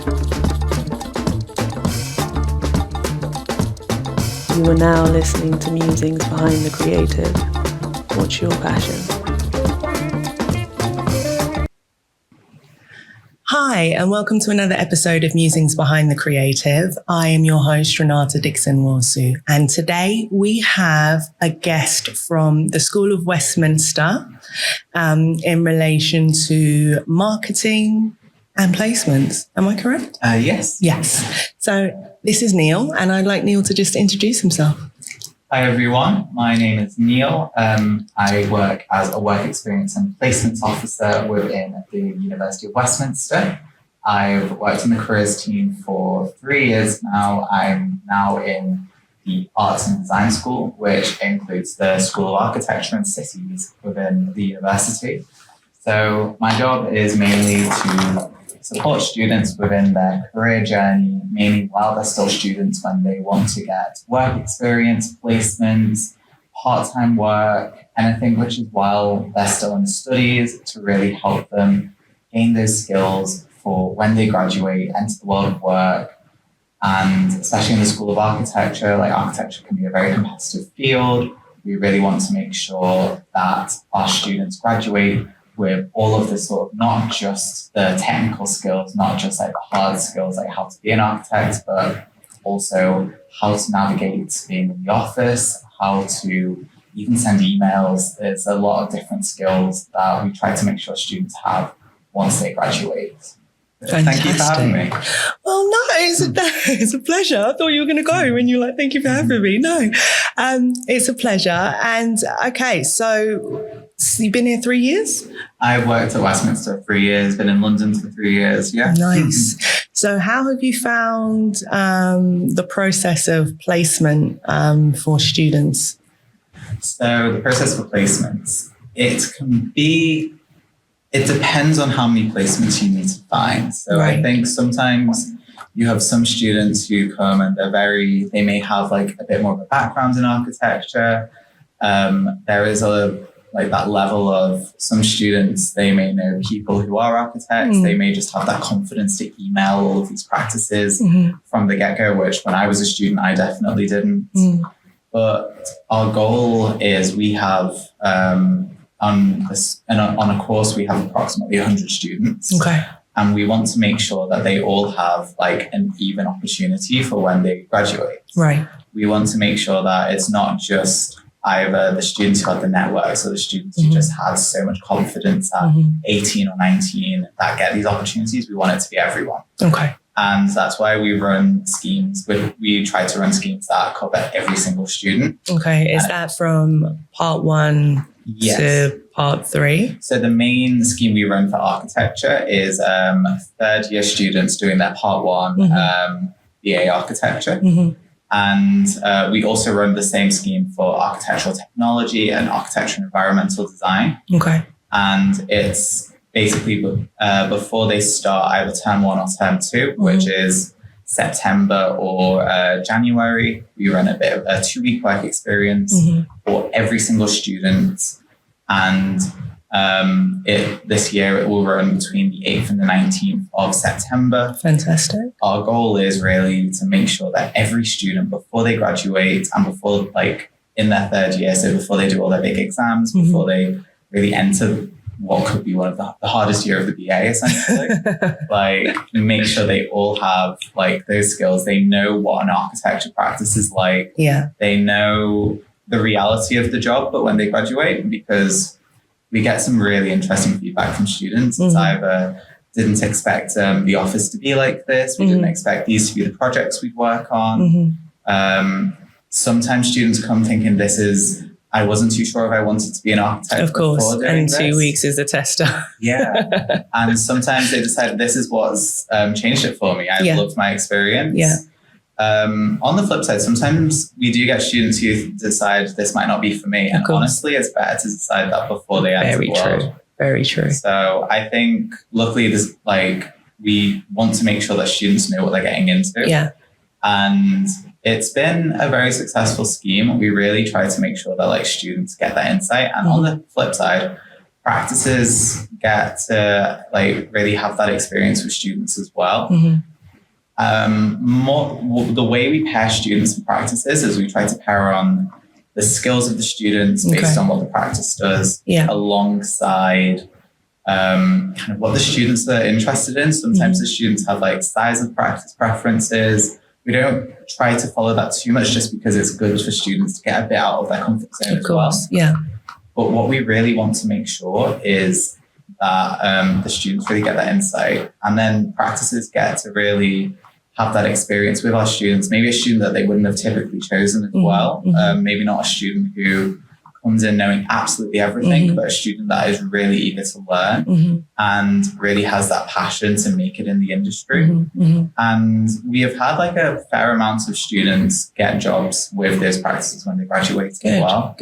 You are now listening to Musings Behind the Creative. What's your passion? Hi, and welcome to another episode of Musings Behind the Creative. I am your host, Renata Dixon-Warsu, and today we have a guest from the School of Westminster in relation to marketing and placements. Am I correct? Yes. Yes. So this is Neal, and I'd like Neal to just introduce himself. Hi, everyone. My name is Neal. I work as a work experience and placements officer within the University of Westminster. I've worked in the careers team for 3 years now. I'm now in the Arts and Design School, which includes the School of Architecture and Cities within the university. So my job is mainly to support students within their career journey, mainly while they're still students when they want to get work experience, placements, part-time work, anything which is while they're still in studies to really help them gain those skills for when they graduate, enter the world of work. And especially in the School of Architecture, like architecture can be a very competitive field. We really want to make sure that our students graduate with all of the sort of, not just the technical skills, not just like the hard skills, like how to be an architect, but also how to navigate being in the office, how to even send emails. There's a lot of different skills that we try to make sure students have once they graduate. Fantastic. Thank you for having me. Well, no, it's a pleasure. I thought you were going to go when you were like, thank you for having me. No, it's a pleasure. And okay, so you've been here 3 years? I worked at Westminster for 3 years, been in London for 3 years, yeah. Nice. So how have you found the process of placement for students? So the process for placements, it depends on how many placements you need to find. So right. I think sometimes you have some students who come and they may have like a bit more of a background in architecture. There is that level of some students, they may know people who are architects. They may just have that confidence to email all of these practices from the get-go, which when I was a student, I definitely didn't. But our goal is we have, on a course, we have approximately 100 students. Okay. And we want to make sure that they all have like an even opportunity for when they graduate. Right. We want to make sure that it's not just either the students who had the networks or the students who just had so much confidence at 18 or 19 that get these opportunities. We want it to be everyone. Okay. And that's why we run schemes. We try to run schemes that cover every single student. Okay. Is that from part 1 to part 3? So the main scheme we run for architecture is third year students doing their part 1 BA architecture. And we also run the same scheme for architectural technology and architecture and environmental design. Okay. And it's basically before they start either term 1 or term 2, which is September or January, we run a bit of a 2-week work experience for every single student. And this year it will run between the 8th and the 19th of September. Fantastic. Our goal is really to make sure that every student, before they graduate and before in their third year, so before they do all their big exams, before they really enter what could be one of the hardest year of the BA, essentially, make sure they all have those skills. They know what an architecture practice is like. Yeah. They know the reality of the job, but when they graduate, because we get some really interesting feedback from students. It's either didn't expect the office to be like this. We didn't expect these to be the projects we'd work on. Sometimes students come thinking I wasn't too sure if I wanted to be an architect. Of course, and 2 weeks is a tester. Yeah. And sometimes they decide this is what's changed it for me. I loved my experience. Yeah. On the flip side, sometimes we do get students who decide this might not be for me. And honestly, it's better to decide that before they enter the world. Very true. So I think luckily we want to make sure that students know what they're getting into. Yeah. And it's been a very successful scheme. We really try to make sure that students get that insight. And on the flip side, practices get to really have that experience with students as well. The way we pair students and practices is we try to pair on the skills of the students based on what the practice does, alongside kind of what the students are interested in. Sometimes the students have like size of practice preferences. We don't try to follow that too much just because it's good for students to get a bit out of their comfort zone as well. But what we really want to make sure is that the students really get that insight, and then practices get to really have that experience with our students. Maybe a student that they wouldn't have typically chosen as well. Maybe not a student who comes in knowing absolutely everything, but a student that is really eager to learn and really has that passion to make it in the industry. And we have had like a fair amount of students get jobs with those practices when they graduate as well.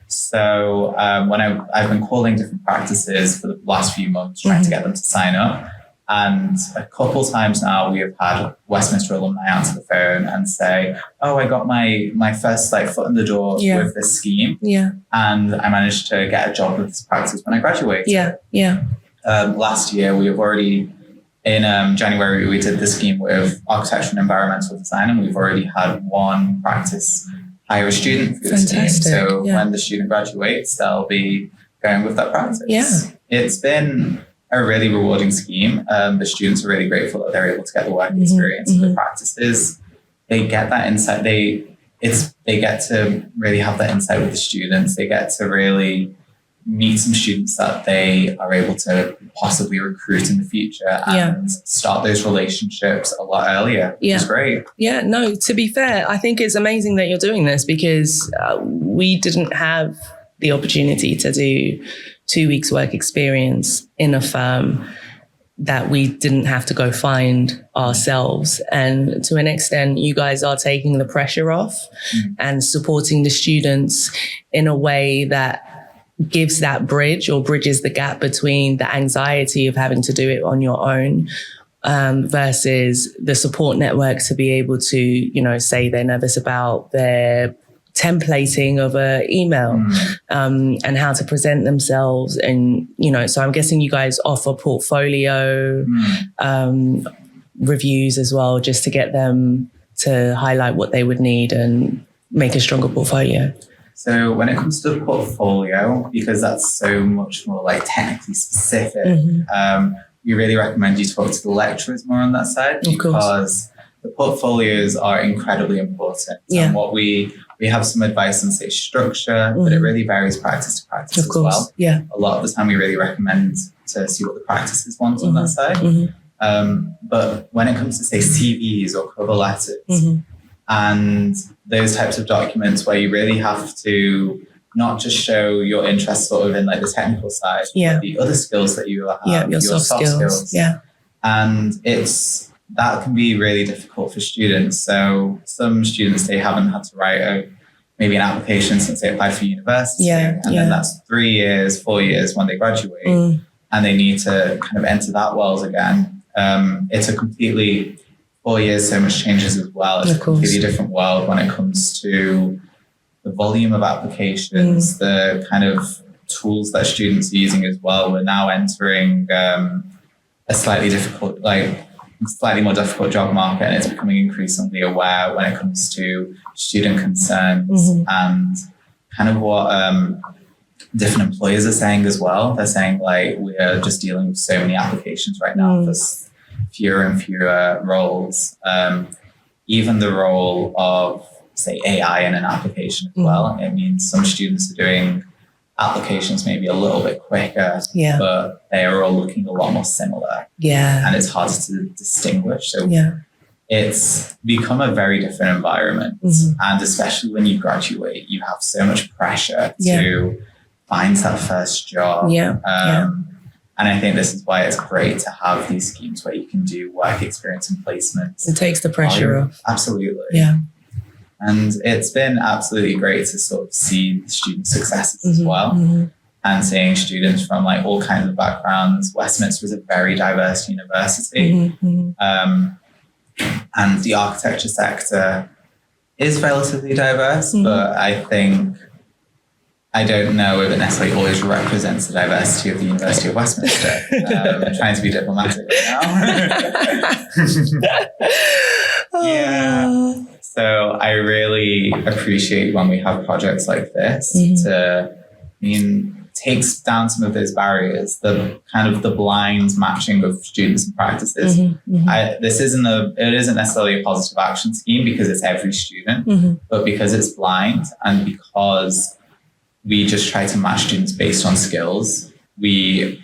So when I've been calling different practices for the last few months, trying to get them to sign up. And a couple times now we have had Westminster alumni answer the phone and say, oh, I got my first like foot in the door with this scheme. And I managed to get a job with this practice when I graduated. Last year we have already, in January, we did the scheme with architecture and environmental design, and we've already had one practice hire a student through the scheme. So when the student graduates, they'll be going with that practice. It's been a really rewarding scheme. The students are really grateful that they're able to get the work experience of the practices. They get that insight. They get to really have that insight with the students. They get to really meet some students that they are able to possibly recruit in the future and start those relationships a lot earlier. Which is great. No, to be fair, I think it's amazing that you're doing this, because we didn't have the opportunity to do 2 weeks work experience in a firm that we didn't have to go find ourselves. And to an extent, you guys are taking the pressure off and supporting the students in a way that gives that bridge, or bridges the gap between the anxiety of having to do it on your own versus the support network to be able to, you know, say they're nervous about their templating of an email and how to present themselves. And, you know, so I'm guessing you guys offer portfolio reviews as well, just to get them to highlight what they would need and make a stronger portfolio. So when it comes to the portfolio, because that's so much more like technically specific, we really recommend you talk to the lecturers more on that side, because the portfolios are incredibly important. And what we have some advice on, say, structure, but it really varies practice to practice as well. A lot of the time we really recommend to see what the practices want on that side. But when it comes to, say, CVs or cover letters and those types of documents where you really have to not just show your interest sort of in like the technical side, but the other skills that you have, your soft skills. And that can be really difficult for students. So some students, they haven't had to write maybe an application since they applied for university. And then that's 3 years, 4 years when they graduate, and they need to kind of enter that world again. It's a completely 4 years, so much changes as well. It's a completely different world when it comes to the volume of applications, the kind of tools that students are using as well. We're now entering a slightly more difficult job market, and it's becoming increasingly aware when it comes to student concerns and kind of what different employers are saying as well. They're saying like, we're just dealing with so many applications right now for fewer and fewer roles. Even the role of, say, AI in an application as well. It means some students are doing applications maybe a little bit quicker, but they are all looking a lot more similar. And it's hard to distinguish. So it's become a very different environment. And especially when you graduate, you have so much pressure to find that first job. And I think this is why it's great to have these schemes where you can do work experience and placements. It takes the pressure off. Absolutely. And it's been absolutely great to sort of see the student successes as well. And seeing students from like all kinds of backgrounds. Westminster is a very diverse university. And the architecture sector is relatively diverse, but I don't know if it necessarily always represents the diversity of the University of Westminster. I'm trying to be diplomatic right now. Yeah. So I really appreciate when we have projects like this takes down some of those barriers, the kind of the blind matching of students and practices. It isn't necessarily a positive action scheme because it's every student, but because it's blind and because we just try to match students based on skills, we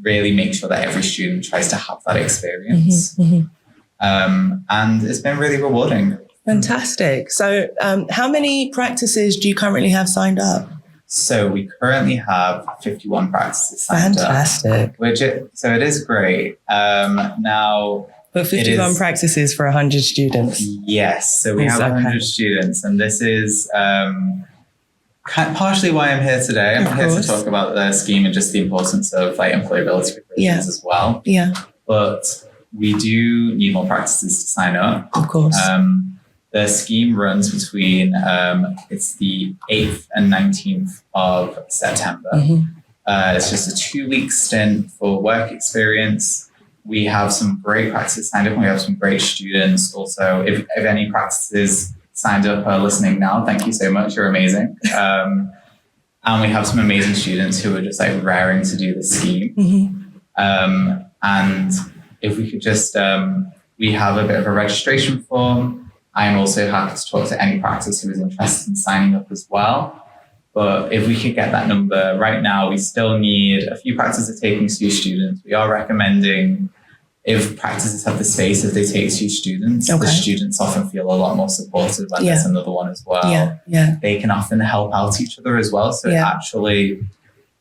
really make sure that every student tries to have that experience. And it's been really rewarding. Fantastic. So how many practices do you currently have signed up? So we currently have 51 practices signed Fantastic. up. So it is great. Now, but 51 practices for 100 students. Yes. So we have 100 students, and this is partially why I'm here today. I'm here to talk about the scheme and just the importance of employability for Christians as well. Yeah. But we do need more practices to sign up. Of course. The scheme runs between it's the 8th and 19th of September. It's just a 2-week stint for work experience. We have some great practices signed up, and we have some great students. Also, if any practices signed up are listening now, thank you so much. You're amazing. And we have some amazing students who are just raring to do the scheme. And if we could just, we have a bit of a registration form. I'm also happy to talk to any practice who is interested in signing up as well. But if we could get that number right now, we still need a few practices taking 2 students. We are recommending, if practices have the space, if they take 2 students, the students often feel a lot more supported when there's another one as well. They can often help out each other as well. So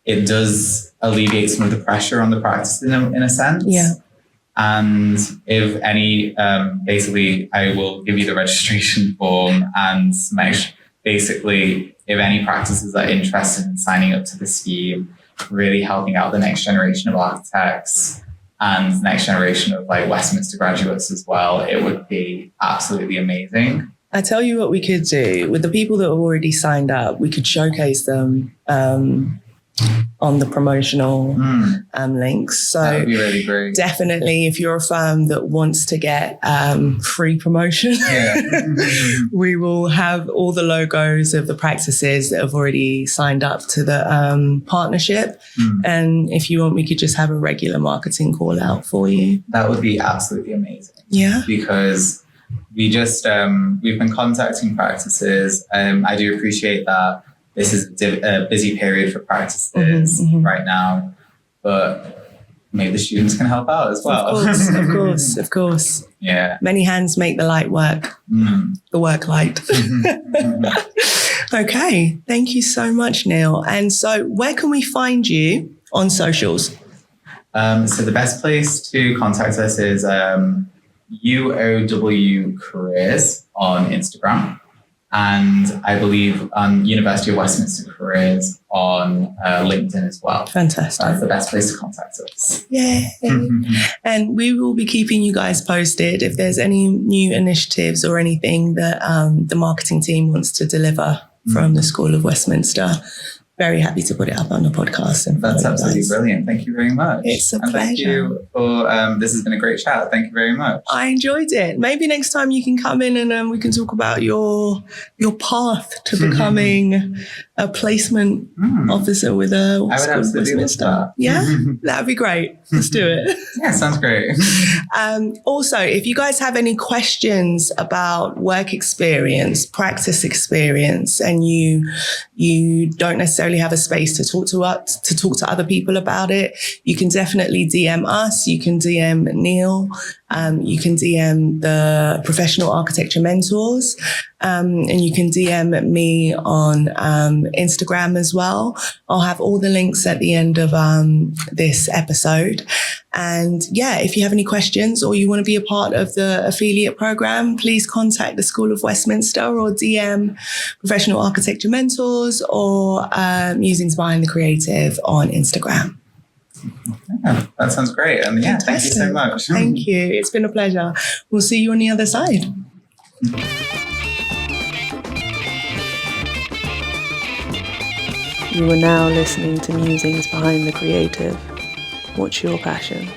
it does alleviate some of the pressure on the practice in a sense. And if any, basically, I will give you the registration form, and basically, if any practices are interested in signing up to the scheme, really helping out the next generation of architects and the next generation of Westminster graduates as well, it would be absolutely amazing. I tell you what we could do with the people that have already signed up. We could showcase them on the promotional links. So that would be really great. Definitely, if you're a firm that wants to get free promotion, we will have all the logos of the practices that have already signed up to the partnership. And if you want, we could just have a regular marketing call out for you. That would be absolutely amazing. Yeah. Because we just, we've been contacting practices. I do appreciate that this is a busy period for practices right now, but maybe the students can help out as well. Of course. Yeah. Many hands make the light work. The work light. Okay. Thank you so much, Neal. And so where can we find you on socials? So the best place to contact us is UoW Careers on Instagram. And I believe University of Westminster Careers on LinkedIn as well. Fantastic. That's the best place to contact us. Yeah. And we will be keeping you guys posted if there's any new initiatives or anything that the marketing team wants to deliver from the School of Westminster. Very happy to put it up on the podcast. And that's absolutely brilliant. Thank you very much. It's a pleasure. Thank you for, this has been a great chat. Thank you very much. I enjoyed it. Maybe next time you can come in and we can talk about your path to becoming a placement officer with a I would absolutely love that. Yeah, that'd be great. Let's do it. Yeah, sounds great. Also, if you guys have any questions about work experience, practice experience, and you don't necessarily have a space to talk to other people about it, you can definitely DM us. You can DM Neal. You can DM the Professional Architecture Mentors. And you can DM me on Instagram as well. I'll have all the links at the end of this episode. And yeah, if you have any questions or you want to be a part of the affiliate program, please contact the School of Westminster or DM Professional Architecture Mentors or Musings Behind the Creative on Instagram. Yeah, that sounds great. And yeah, thank you so much. Thank you. It's been a pleasure. We'll see you on the other side. You are now listening to Musings Behind the Creative. What's your passion?